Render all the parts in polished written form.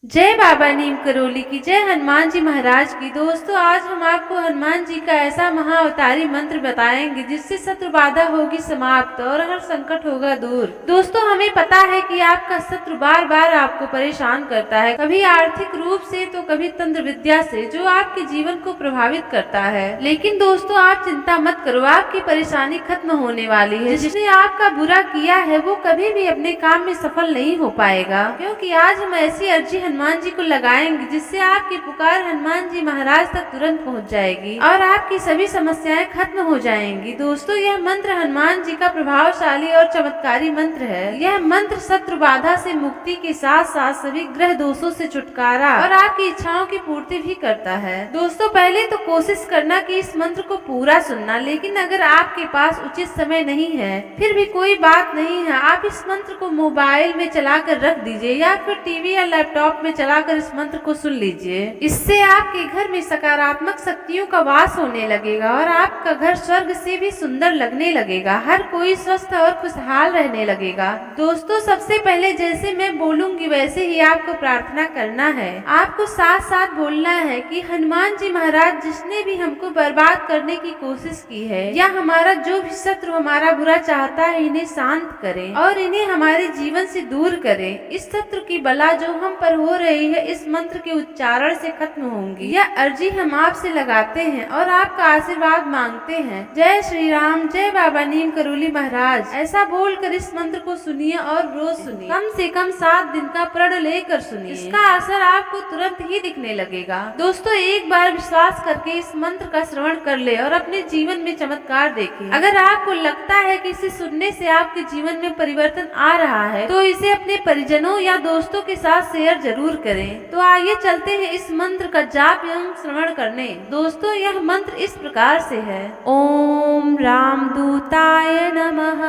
जय बाबा नीम करोली की, जय हनुमान जी महाराज की। दोस्तों, आज हम आपको हनुमान जी का ऐसा महाअवतारी मंत्र बताएंगे जिससे शत्रु बाधा होगी समाप्त और हर संकट होगा दूर। दोस्तों, हमें पता है कि आपका शत्रु बार बार आपको परेशान करता है, कभी आर्थिक रूप से तो कभी तंत्र विद्या से, जो आपके जीवन को प्रभावित करता है। लेकिन दोस्तों, आप चिंता मत करो, आपकी परेशानी खत्म होने वाली है। जिसने आपका बुरा किया है वो कभी भी अपने काम में सफल नहीं हो पाएगा, क्योंकि आज हम ऐसी अर्जी हनुमान जी को लगाएंगे जिससे आपकी पुकार हनुमान जी महाराज तक तुरंत पहुंच जाएगी और आपकी सभी समस्याएं खत्म हो जाएंगी। दोस्तों, यह मंत्र हनुमान जी का प्रभावशाली और चमत्कारी मंत्र है। यह मंत्र शत्रु बाधा से मुक्ति के साथ साथ सभी ग्रह दोषों से छुटकारा और आपकी इच्छाओं की पूर्ति भी करता है। दोस्तों, पहले तो कोशिश करना कि इस मंत्र को पूरा सुनना, लेकिन अगर आपके पास उचित समय नहीं है फिर भी कोई बात नहीं है। आप इस मंत्र को मोबाइल में चलाकर रख दीजिए या फिर टीवी या लैपटॉप में चलाकर इस मंत्र को सुन लीजिए। इससे आपके घर में सकारात्मक शक्तियों का वास होने लगेगा और आपका घर स्वर्ग से भी सुंदर लगने लगेगा। हर कोई स्वस्थ और खुशहाल रहने लगेगा। दोस्तों, सबसे पहले जैसे मैं बोलूंगी वैसे ही आपको प्रार्थना करना है। आपको साथ साथ बोलना है कि हनुमान जी महाराज, जिसने भी हमको बर्बाद करने की कोशिश की है या हमारा जो भी शत्रु हमारा बुरा चाहता है, इन्हें शांत करें और इन्हें हमारे जीवन से दूर करें। इस शत्रु की बला जो हम पर हो रही है इस मंत्र के उच्चारण से खत्म होंगी। यह अर्जी हम आपसे लगाते हैं और आपका आशीर्वाद मांगते हैं। जय श्री राम, जय बाबा नीम करोली महाराज। ऐसा बोलकर इस मंत्र को सुनिए और रोज सुनिए, कम से कम 7 दिन का प्रण लेकर सुनिए। इसका असर आपको तुरंत ही दिखने लगेगा। दोस्तों, एक बार विश्वास करके इस मंत्र का श्रवण कर ले और अपने जीवन में चमत्कार देखें। अगर आपको लगता है कि इसे सुनने से आपके जीवन में परिवर्तन आ रहा है तो इसे अपने परिजनों या दोस्तों के साथ शेयर जरूर करें। तो आइए चलते हैं इस मंत्र का जाप एवं श्रवण करने। दोस्तों, यह मंत्र इस प्रकार से है। ओम रामदूताय नमः,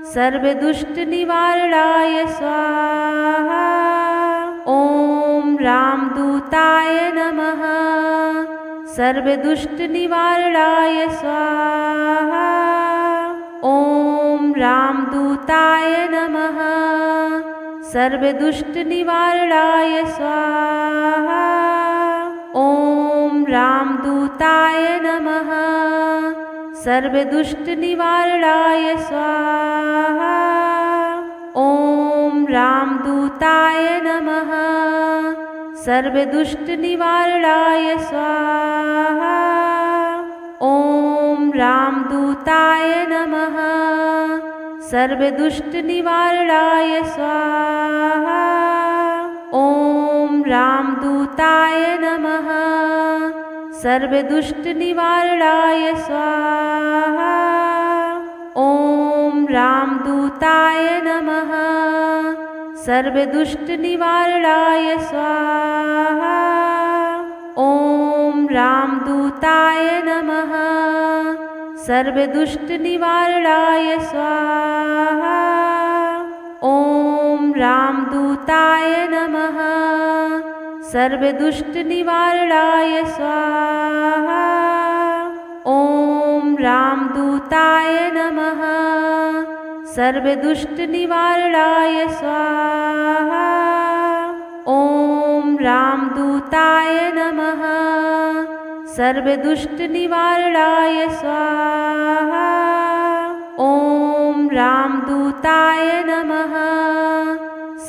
सर्व दुष्ट निवारणाय स्वाहा। ओम रामदूताय नमः, सर्व दुष्ट निवारणाय स्वाहा। ओम रामदूताय नमः, सर्व दुष्ट निवारणाय स्वाहा। ओम रामदूताय नमः, सर्व दुष्ट निवारणाय स्वाहा। ओम रामदूताय नमः, सर्व दुष्ट निवारणाय स्वाहा। ओम रामदूताय नमः, सर्व दुष्ट निवारणाय स्वाहा। ओम रामदूताय नमः, सर्व दुष्ट निवारणाय स्वाहा। ओम रामदूताय नमः, सर्व दुष्ट निवारणाय स्वाहा। ओम रामदूताय नमः, सर्व दुष्ट निवारणाय स्वाहा। ओम रामदूताय नमः, सर्व दुष्ट निवारणाय स्वाहा। ओम रामदूताय नमः, सर्व दुष्ट निवारणाय स्वाहा। ओम रामदूताय नमः, सर्व दुष्ट निवारणाय स्वाहा। ओम रामदूताय नमः,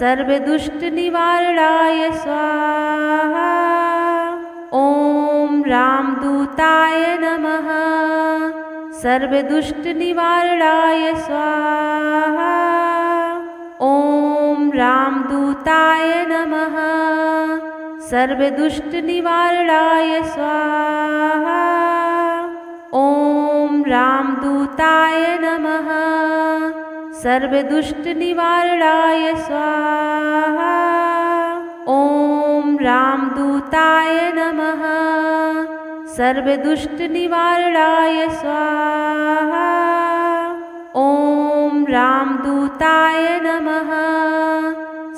सर्व दुष्ट निवारणाय स्वाहा। ओम रामदूताय नमः, सर्व दुष्ट निवारणाय स्वाहा। ओम रामदूताय नमः, सर्व दुष्ट निवारणाय स्वाहा। ओम रामदूताय नमः, सर्व दुष्ट निवारणाय स्वाहा। ओम रामदूताय नमः, सर्व दुष्ट निवारणाय स्वाहा। ओम रामदूताय नमः,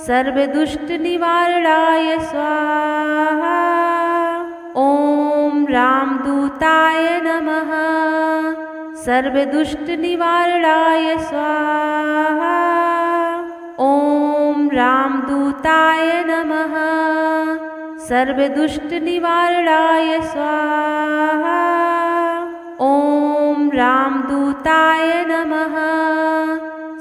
सर्व दुष्ट निवारणाय स्वाहा। ओम रामदूताय नमः, सर्व दुष्ट निवारणाय स्वाहा। ॐ रामदूताय नमः। सर्वदुष्टनिवारणाय स्वाहा। ॐ रामदूताय नमः।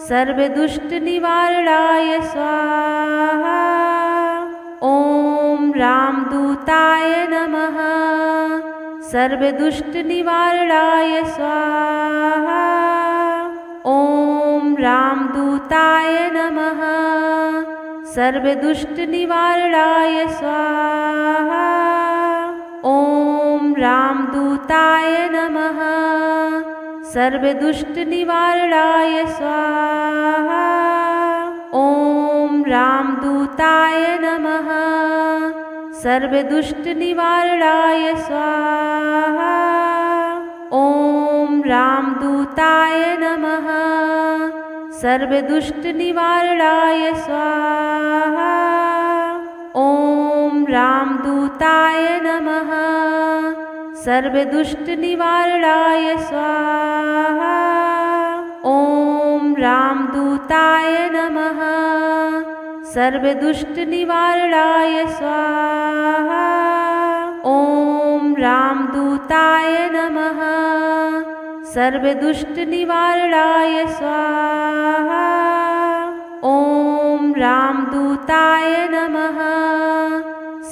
सर्वदुष्टनिवारणाय स्वाहा। ॐ रामदूताय नमः। सर्वदुष्टनिवारणाय स्वाहा। ॐ रामदूताय नमः। सर्वदुष्टनिवारणाय स्वाहा। ॐ रामदूताय नमः। सर्वदुष्टनिवारणाय स्वाहा। ॐ रामदूताय नमः। सर्वदुष्टनिवारणाय स्वाहा। ॐ रामदूताय नमः। सर्वदुष्टनिवारणाय स्वाहा। ॐ रामदूताय नमः। सर्वदुष्टनिवारणाय स्वाहा। ॐ रामदूताय नमः। सर्वदुष्टनिवारणाय स्वाहा। ॐ रामदूताय नमः। सर्वदुष्टनिवारणाय स्वाहा। ॐ रामदूताय नमः।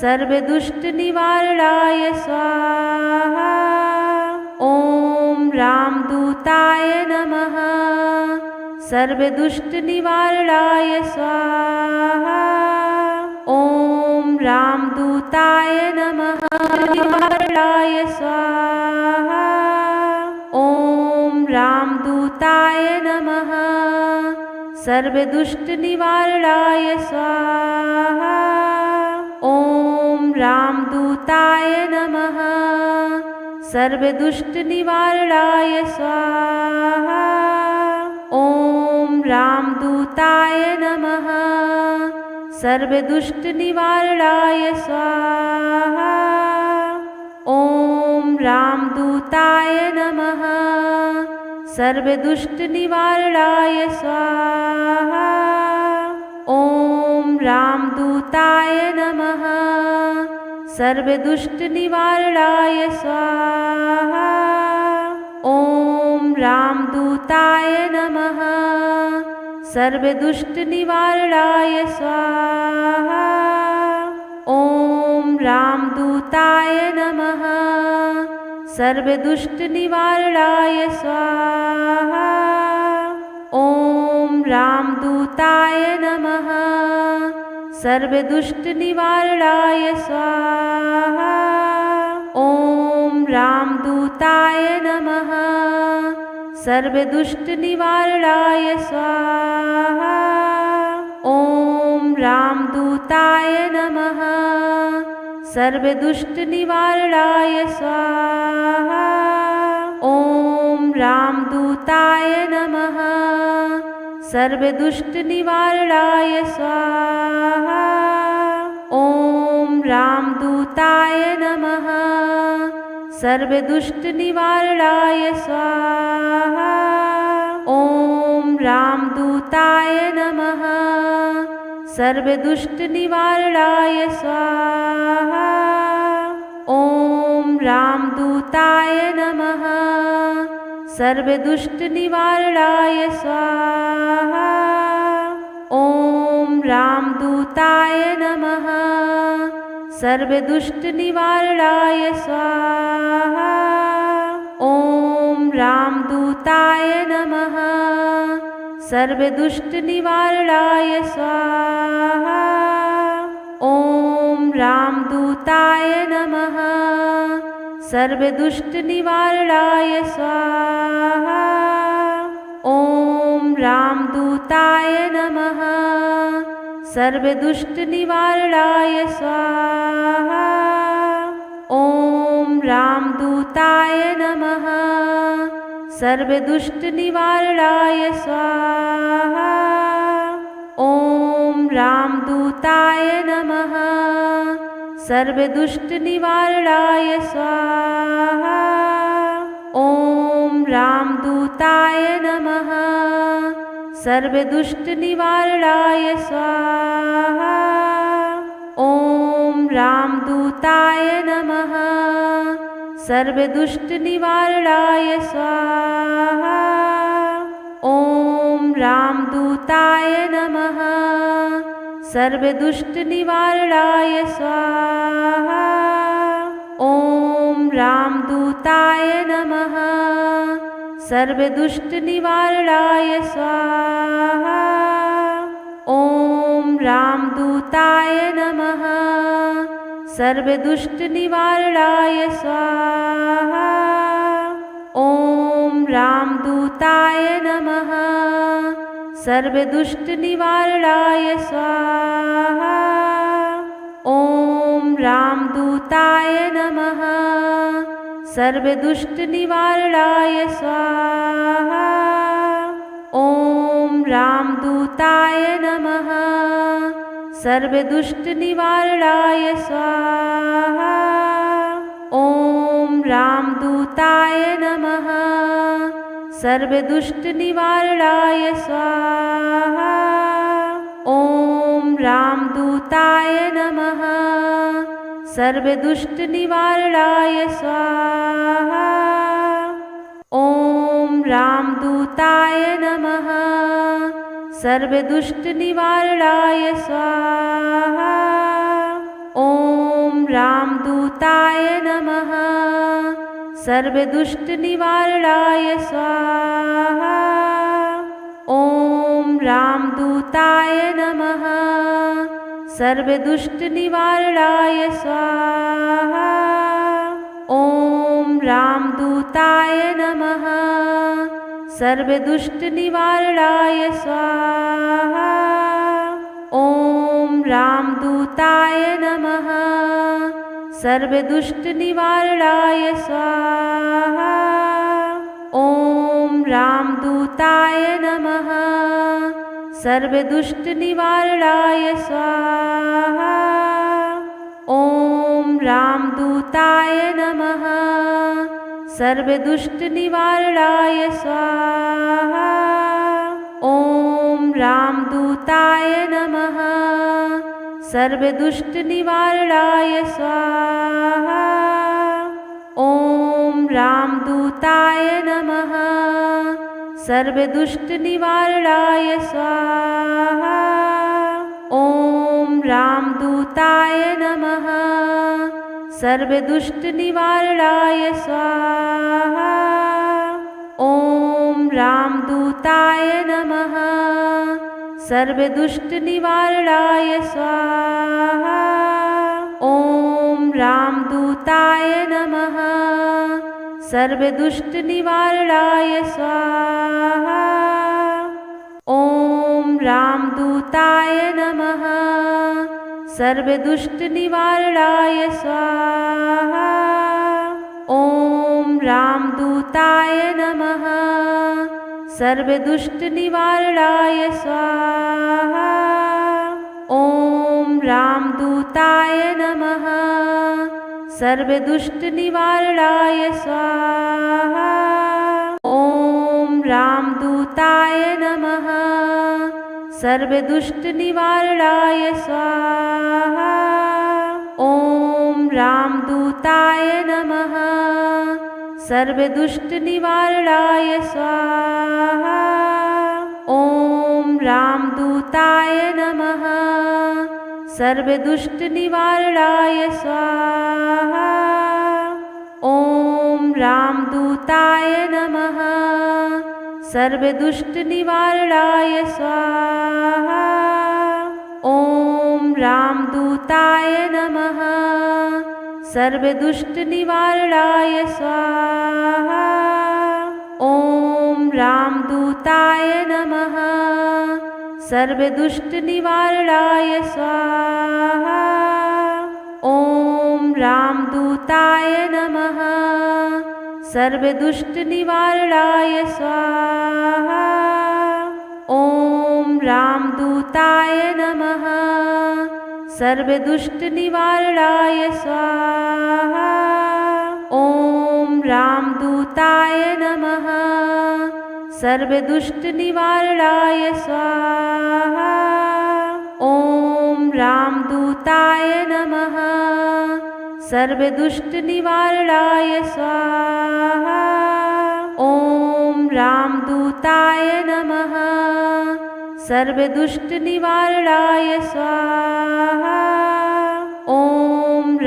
सर्वदुष्टनिवारणाय स्वाहा। ॐ रामदूताय नमः। सर्वदुष्टनिवारणाय स्वाहा। ॐ रामदूताय नमः। निवारणाय स्वाहा। ॐ रामदूताय नमः। सर्वदुष्टनिवारणाय स्वाहा। ॐ रामदूताय नमः। सर्वदुष्टनिवारणाय स्वाहा। ॐ रामदूताय नमः। सर्वदुष्टनिवारणाय स्वाहा। ॐ रामदूताय नमः। सर्वदुष्टनिवारणाय स्वाहा। ॐ रामदूताय नमः। सर्वदुष्टनिवारणाय स्वाहा। ॐ रामदूताय नमः। सर्वदुष्टनिवारणाय स्वाहा। ॐ रामदूताय नमः। सर्वदुष्टनिवारणाय स्वाहा। ॐ रामदूताय नमः। सर्वदुष्टनिवारणाय स्वाहा। ॐ रामदूताय नमः। सर्वदुष्टनिवारणाय स्वाहा। ॐ रामदूताय नमः। सर्वदुष्टनिवारणाय स्वाहा। ॐ रामदूताय नमः। सर्वदुष्टनिवारणाय स्वाहा। ॐ रामदूताय नमः। सर्वदुष्टनिवारणाय स्वाहा। ॐ रामदूताय नमः। सर्वदुष्टनिवारणाय स्वाहा। ॐ रामदूताय नमः। सर्वदुष्टनिवारणाय स्वाहा। ॐ रामदूताय नमः। सर्वदुष्टनिवारणाय स्वाहा। ॐ रामदूताय नमः। सर्वदुष्टनिवारणाय स्वाहा। ॐ रामदूताय नमः। सर्वदुष्टनिवारणाय स्वाहा। ॐ रामदूताय नमः। सर्वदुष्टनिवारणाय स्वाहा। ॐ रामदूताय नमः। सर्वदुष्टनिवारणाय स्वाहा। ॐ रामदूताय नमः। सर्वदुष्टनिवारणाय स्वाहा। ॐ रामदूताय नमः। सर्वदुष्टनिवारणाय स्वाहा। ॐ रामदूताय नमः। सर्वदुष्टनिवारणाय स्वाहा। ॐ रामदूताय नमः। सर्वदुष्टनिवारणाय स्वाहा। ॐ रामदूताय नमः। सर्वदुष्टनिवारणाय स्वाहा। ॐ रामदूताय नमः। सर्वदुष्टनिवारणाय स्वाहा। ॐ रामदूताय नमः। सर्वदुष्टनिवारणाय स्वाहा। ॐ रामदूताय नमः। सर्वदुष्टनिवारणाय स्वाहा। ॐ रामदूताय नमः। सर्वदुष्टनिवारणाय स्वाहा। ॐ रामदूताय नमः। सर्वदुष्टनिवारणाय स्वाहा। ॐ रामदूताय नमः। सर्वदुष्टनिवारणाय स्वाहा। ॐ रामदूताय नमः। सर्वदुष्टनिवारणाय स्वाहा। ॐ रामदूताय नमः। सर्वदुष्टनिवारणाय स्वाहा। ॐ रामदूताय नमः। सर्वदुष्टनिवारणाय स्वाहा। ॐ रामदूताय नमः। सर्वदुष्टनिवारणाय स्वाहा। ॐ रामदूताय नमः। सर्वदुष्टनिवारणाय स्वाहा। ॐ रामदूताय नमः। सर्वदुष्टनिवारणाय स्वाहा। ॐ रामदूताय नमः। सर्वदुष्टनिवारणाय स्वाहा। ॐ रामदूताय नमः। सर्वदुष्टनिवारणाय स्वाहा। ॐ रामदूताय नमः। सर्वदुष्टनिवारणाय स्वाहा। ॐ रामदूताय नमः। सर्वदुष्टनिवारणाय स्वाहा। ॐ रामदूताय नमः। सर्वदुष्टनिवारणाय स्वाहा। ॐ रामदूताय नमः। सर्वदुष्टनिवारणाय स्वाहा। ॐ रामदूताय नमः। सर्वदुष्टनिवारणाय स्वाहा। ॐ रामदूताय नमः। सर्वदुष्टनिवारणाय स्वाहा। ॐ रामदूताय नमः। सर्वदुष्टनिवारणाय स्वाहा। ॐ रामदूताय नमः। सर्वदुष्टनिवारणाय स्वाहा। ॐ रामदूताय नमः। सर्वदुष्टनिवारणाय स्वाहा। ॐ रामदूताय नमः। सर्वदुष्टनिवारणाय स्वाहा। ॐ रामदूताय नमः। सर्वदुष्टनिवारणाय स्वाहा। ॐ रामदूताय नमः। सर्वदुष्टनिवारणाय स्वाहा। ॐ रामदूताय नमः। सर्वदुष्टनिवारणाय स्वाहा। ॐ रामदूताय नमः। सर्वदुष्टनिवारणाय स्वाहा। ॐ रामदूताय नमः। सर्वदुष्टनिवारणाय स्वाहा। ॐ रामदूताय नमः। सर्वदुष्टनिवारणाय स्वाहा। ॐ रामदूताय नमः। सर्वदुष्टनिवारणाय स्वाहा। ॐ रामदूताय नमः। सर्वदुष्टनिवारणाय स्वाहा। ॐ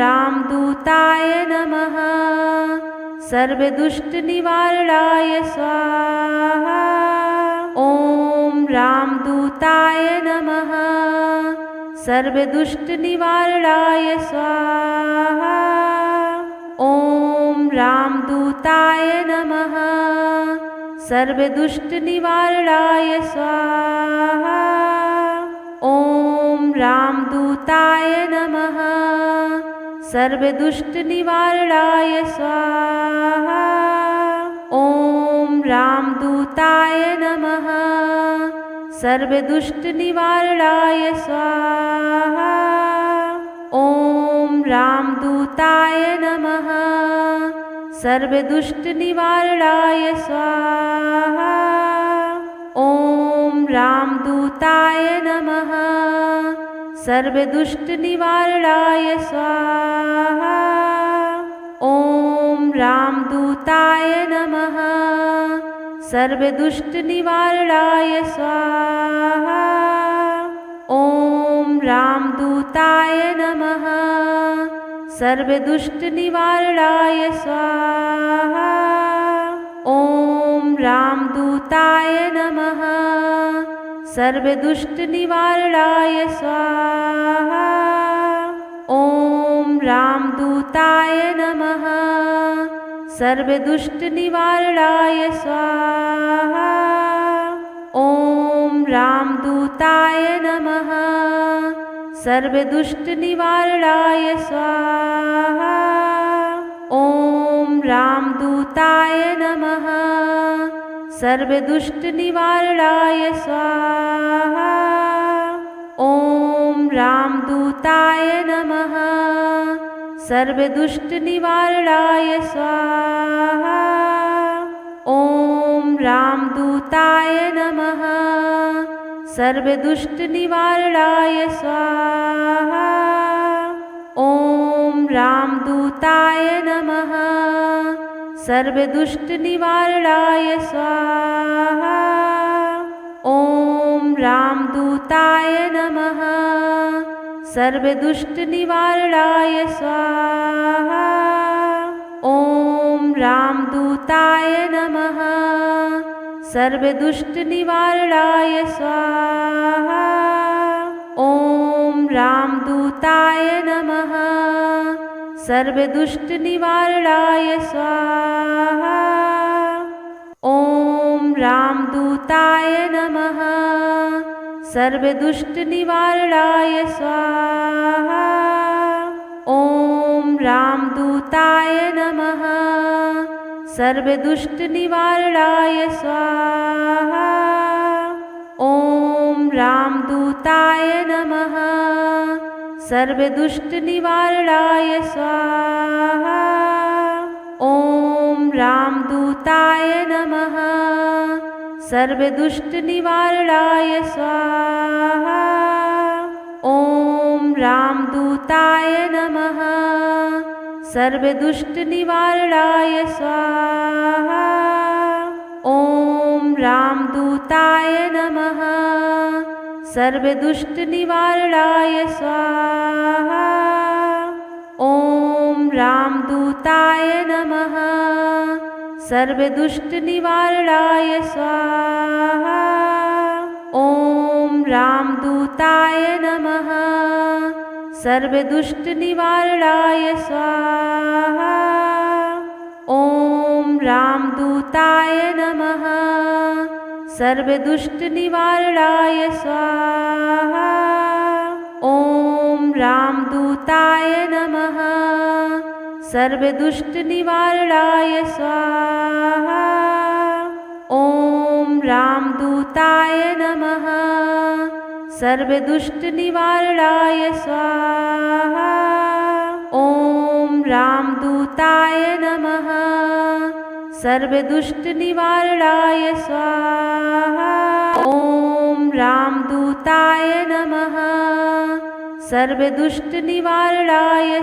रामदूताय नमः। सर्वदुष्टनिवारणाय स्वाहा। ॐ रामदूताय नमः। सर्वदुष्टनिवारणाय स्वाहा। ॐ रामदूताय नमः। सर्वदुष्टनिवारणाय स्वाहा। ॐ रामदूताय नमः। सर्वदुष्टनिवारणाय स्वाहा। ॐ रामदूताय नमः। सर्वदुष्टनिवारणाय स्वाहा। ॐ रामदूताय नमः। सर्वदुष्टनिवारणाय स्वाहा। ॐ रामदूताय नमः। सर्वदुष्टनिवारणाय स्वाहा। ॐ रामदूताय नमः। सर्वदुष्टनिवारणाय स्वाहा। ॐ रामदूताय नमः। सर्वदुष्टनिवारणाय स्वाहा। ॐ रामदूताय नमः। सर्वदुष्टनिवारणाय स्वाहा। ॐ रामदूताय नमः। सर्वदुष्टनिवारणाय स्वाहा। ॐ रामदूताय नमः। सर्वदुष्टनिवारणाय स्वाहा। ॐ रामदूताय नमः। सर्वदुष्टनिवारणाय स्वाहा। ॐ रामदूताय नमः। सर्वदुष्टनिवारणाय स्वाहा। ॐ रामदूताय नमः। सर्वदुष्टनिवारणाय स्वाहा। ॐ रामदूताय नमः। सर्वदुष्टनिवारणाय स्वाहा। ॐ रामदूताय नमः। सर्वदुष्टनिवारणाय स्वाहा। ॐ रामदूताय नमः। सर्वदुष्टनिवारणाय स्वाहा। ॐ रामदूताय नमः। सर्वदुष्टनिवारणाय स्वाहा। ॐ रामदूताय नमः। सर्वदुष्टनिवारणाय स्वाहा। ॐ रामदूताय नमः। सर्वदुष्टनिवारणाय स्वाहा। ॐ रामदूताय नमः। सर्वदुष्टनिवारणाय स्वाहा। ॐ रामदूताय नमः। सर्वदुष्टनिवारणाय स्वाहा। ॐ रामदूताय नमः। सर्वदुष्टनिवारणाय स्वाहा। ॐ रामदूताय नमः। सर्वदुष्टनिवारणाय स्वाहा। ॐ रामदूताय नमः। सर्वदुष्टनिवारणाय स्वाहा। ॐ रामदूताय नमः। सर्वदुष्टनिवारणाय स्वाहा। ॐ रामदूताय नमः। सर्वदुष्टनिवारणाय स्वाहा। ॐ रामदूताय नमः। सर्वदुष्टनिवारणाय स्वाहा। ॐ रामदूताय नमः। सर्वदुष्टनिवारणाय स्वाहा। ॐ रामदूताय नमः। सर्वदुष्टनिवारणाय स्वाहा। ॐ रामदूताय नमः। सर्वदुष्टनिवारणाय